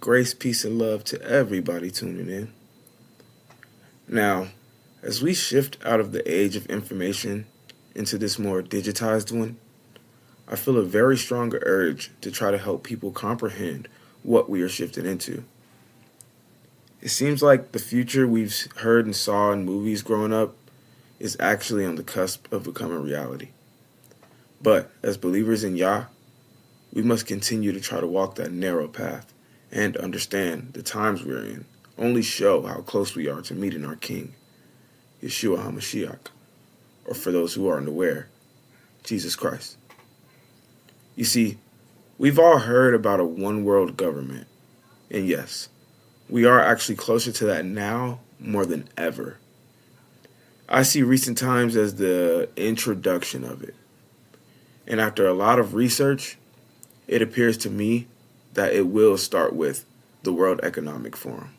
Grace, peace, and love to everybody tuning in. Now, as we shift out of the age of information into this more digitized one, I feel a very strong urge to try to help people comprehend what we are shifting into. It seems like the future we've heard and saw in movies growing up is actually on the cusp of becoming reality. But as believers in Yah, we must continue to try to walk that narrow path and understand the times we're in only show how close we are to meeting our King, Yeshua HaMashiach, or for those who are unaware, Jesus Christ. You see, we've all heard about a one-world government, and yes, we are actually closer to that now more than ever. I see recent times as the introduction of it, and after a lot of research, it appears to me that it will start with the World Economic Forum.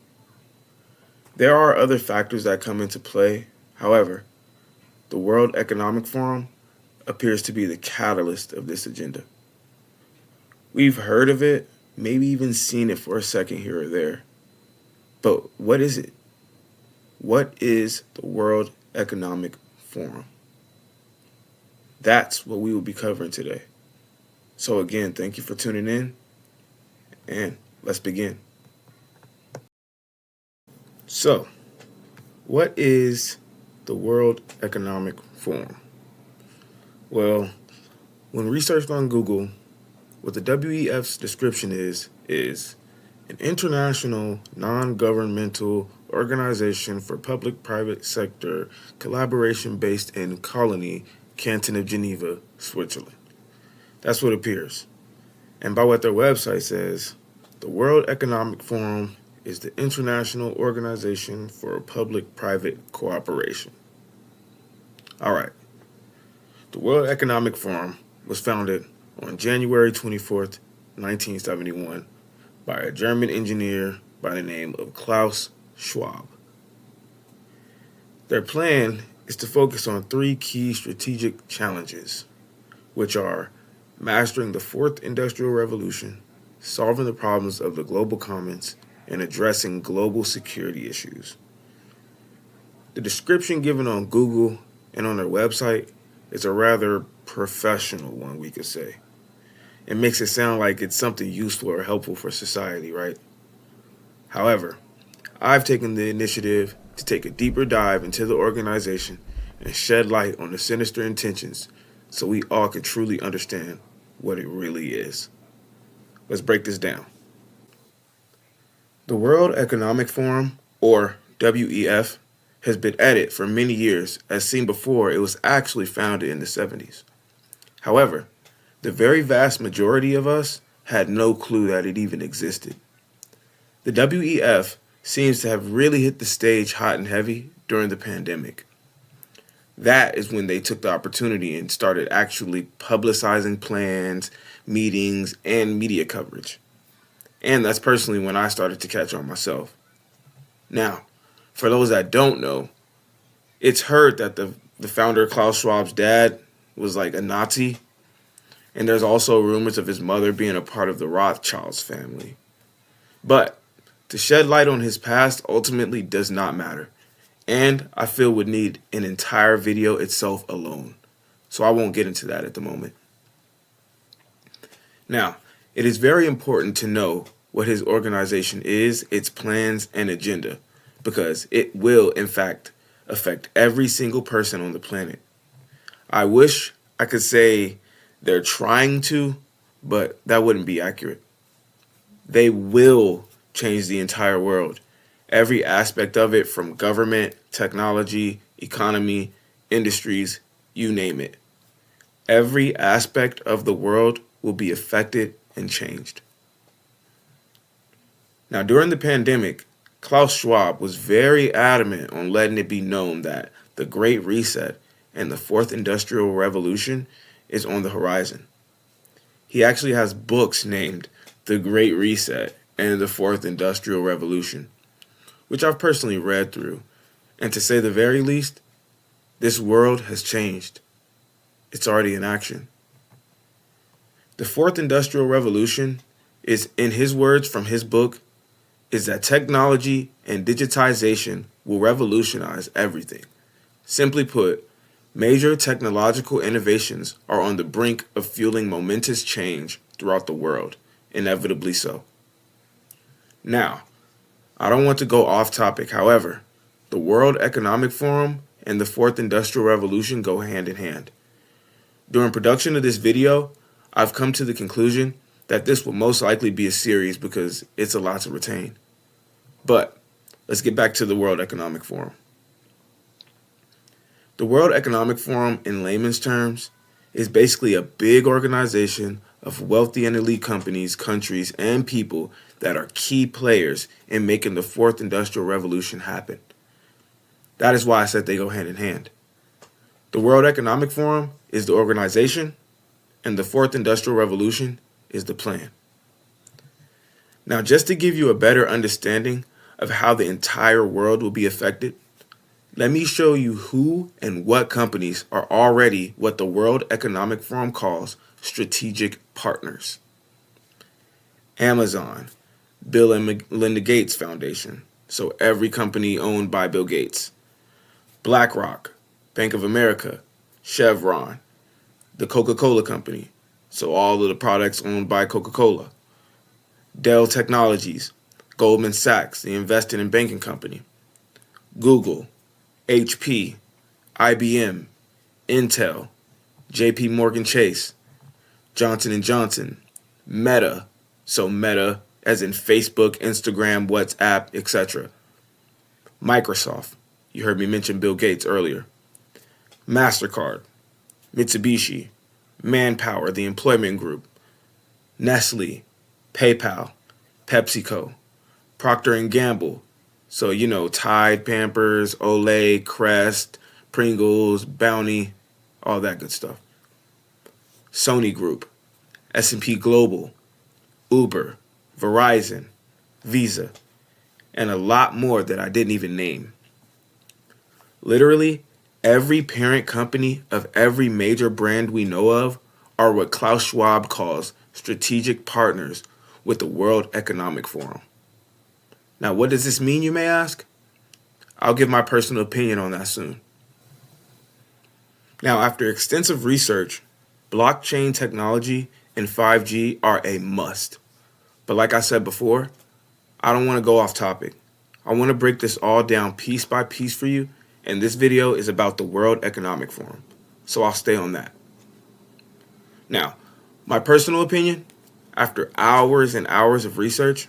There are other factors that come into play. However, the World Economic Forum appears to be the catalyst of this agenda. We've heard of it, maybe even seen it for a second here or there. But what is it? What is the World Economic Forum? That's what we will be covering today. So again, thank you for tuning in, and let's begin. So, what is the World Economic Forum? Well, when researched on Google, what the WEF's description is an international, non-governmental organization for public-private sector collaboration based in Cologny, Canton of Geneva, Switzerland. That's what appears. And by what their website says, the World Economic Forum is the international organization for public-private cooperation. All right. The World Economic Forum was founded on January 24th, 1971, by a German engineer by the name of Klaus Schwab. Their plan is to focus on three key strategic challenges, which are mastering the fourth industrial revolution, solving the problems of the global commons, and addressing global security issues. The description given on Google and on their website is a rather professional one, we could say. It makes it sound like it's something useful or helpful for society, right? However, I've taken the initiative to take a deeper dive into the organization and shed light on the sinister intentions so we all can truly understand what it really is. Let's break this down. The World Economic Forum, or WEF, has been at it for many years, as seen before it was actually founded in the 70s. However, the very vast majority of us had no clue that it even existed. The WEF seems to have really hit the stage hot and heavy during the pandemic. That is when they took the opportunity and started actually publicizing plans, meetings, and media coverage. And that's personally when I started to catch on myself. Now, for those that don't know, it's heard that the founder, Klaus Schwab's dad, was like a Nazi. And there's also rumors of his mother being a part of the Rothschilds family. But to shed light on his past ultimately does not matter. And I feel would need an entire video itself alone. So I won't get into that at the moment. Now, it is very important to know what his organization is, its plans, and agenda, because it will, in fact, affect every single person on the planet. I wish I could say they're trying to, but that wouldn't be accurate. They will change the entire world. Every aspect of it, from government, technology, economy, industries, you name it. Every aspect of the world will be affected and changed. Now, during the pandemic, Klaus Schwab was very adamant on letting it be known that the Great Reset and the Fourth Industrial Revolution is on the horizon. He actually has books named The Great Reset and the Fourth Industrial Revolution, which I've personally read through. And to say the very least, this world has changed. It's already in action. The Fourth Industrial Revolution is, in his words from his book, is that technology and digitization will revolutionize everything. Simply put, major technological innovations are on the brink of fueling momentous change throughout the world, inevitably so. Now, I don't want to go off topic, however, the World Economic Forum and the Fourth Industrial Revolution go hand in hand. During production of this video, I've come to the conclusion that this will most likely be a series because it's a lot to retain. But let's get back to the World Economic Forum. The World Economic Forum, in layman's terms, is basically a big organization of wealthy and elite companies, countries, and people that are key players in making the Fourth Industrial Revolution happen. That is why I said they go hand in hand. The World Economic Forum is the organization, and the Fourth Industrial Revolution is the plan. Now, just to give you a better understanding of how the entire world will be affected, let me show you who and what companies are already what the World Economic Forum calls strategic partners. Amazon, Bill and Melinda Gates Foundation, so every company owned by Bill Gates. BlackRock, Bank of America, Chevron, the Coca-Cola Company, so all of the products owned by Coca-Cola. Dell Technologies, Goldman Sachs, the investing and banking company. Google, HP, IBM, Intel, JP Morgan Chase, Johnson & Johnson, Meta, so Meta as in Facebook, Instagram, WhatsApp, etc. Microsoft, you heard me mention Bill Gates earlier. MasterCard, Mitsubishi, Manpower, the employment group. Nestle, PayPal, PepsiCo, Procter & Gamble, so Tide, Pampers, Olay, Crest, Pringles, Bounty, all that good stuff. Sony Group, S&P Global, Uber, Verizon, Visa, and a lot more that I didn't even name. Literally, every parent company of every major brand we know of are what Klaus Schwab calls strategic partners with the World Economic Forum. Now, what does this mean, you may ask? I'll give my personal opinion on that soon. Now, after extensive research, blockchain technology and 5G are a must. But like I said before, I don't want to go off topic. I want to break this all down piece by piece for you, and this video is about the World Economic Forum, so I'll stay on that. Now, my personal opinion, after hours and hours of research,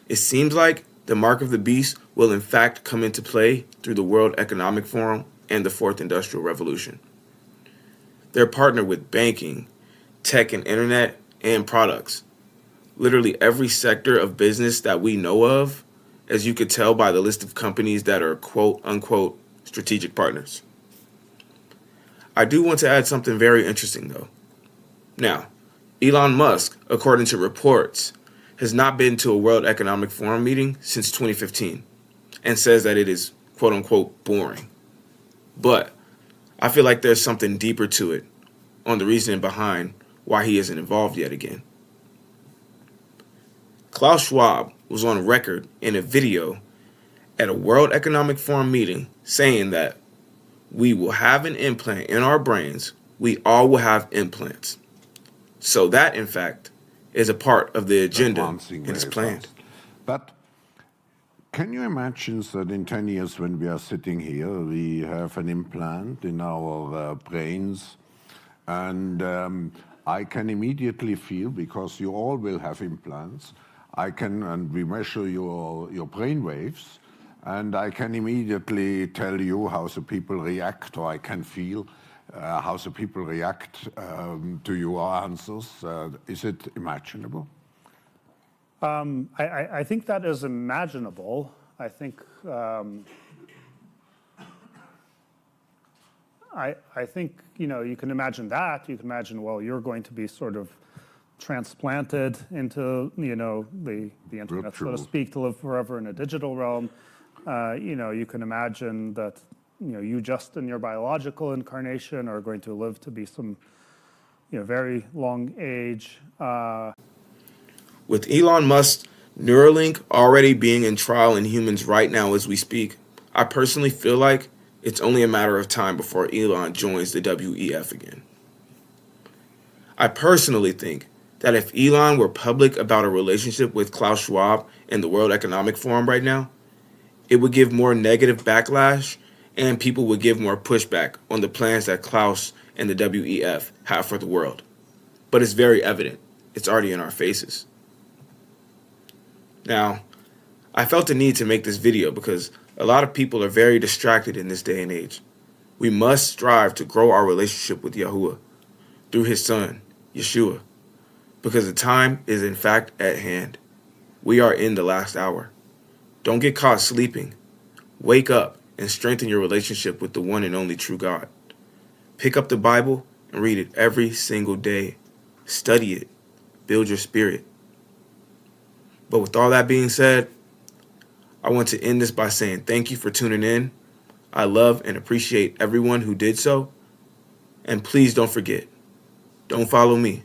it seems like the mark of the beast will in fact come into play through the World Economic Forum and the Fourth Industrial Revolution. They're partnered with banking, tech and internet, and products. Literally every sector of business that we know of, as you could tell by the list of companies that are quote-unquote strategic partners. I do want to add something very interesting though. Now, Elon Musk, according to reports, has not been to a World Economic Forum meeting since 2015 and says that it is quote-unquote boring. But I feel like there's something deeper to it on the reasoning behind why he isn't involved yet again. Klaus Schwab was on record in a video at a World Economic Forum meeting saying that we will have an implant in our brains. We all will have implants. So that, in fact, is a part of the agenda and is planned. But can you imagine that in 10 years when we are sitting here, we have an implant in our brains, and I can immediately feel, because you all will have implants, and we measure your brain waves, and I can immediately tell you how the people react, or I can feel how the people react to your answers. Is it imaginable? I think that is imaginable. I think you can imagine that. You can imagine, well, you're going to be sort of transplanted into the internet, so to speak, to live forever in a digital realm. You can imagine that you just in your biological incarnation are going to live to be some very long age. With Elon Musk Neuralink already being in trial in humans right now as we speak, I personally feel like it's only a matter of time before Elon joins the WEF again. I personally think that if Elon were public about a relationship with Klaus Schwab and the World Economic Forum right now, it would give more negative backlash and people would give more pushback on the plans that Klaus and the WEF have for the world. But it's very evident. It's already in our faces. Now, I felt the need to make this video because a lot of people are very distracted in this day and age. We must strive to grow our relationship with Yahuwah through his son, Yeshua, because the time is in fact at hand. We are in the last hour. Don't get caught sleeping. Wake up and strengthen your relationship with the one and only true God. Pick up the Bible and read it every single day. Study it. Build your spirit. But with all that being said, I want to end this by saying thank you for tuning in. I love and appreciate everyone who did so. And please don't forget, don't follow me.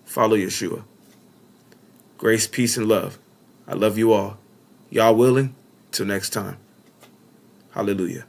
Follow Yeshua. Grace, peace, and love. I love you all. Y'all willing? Till next time. Hallelujah.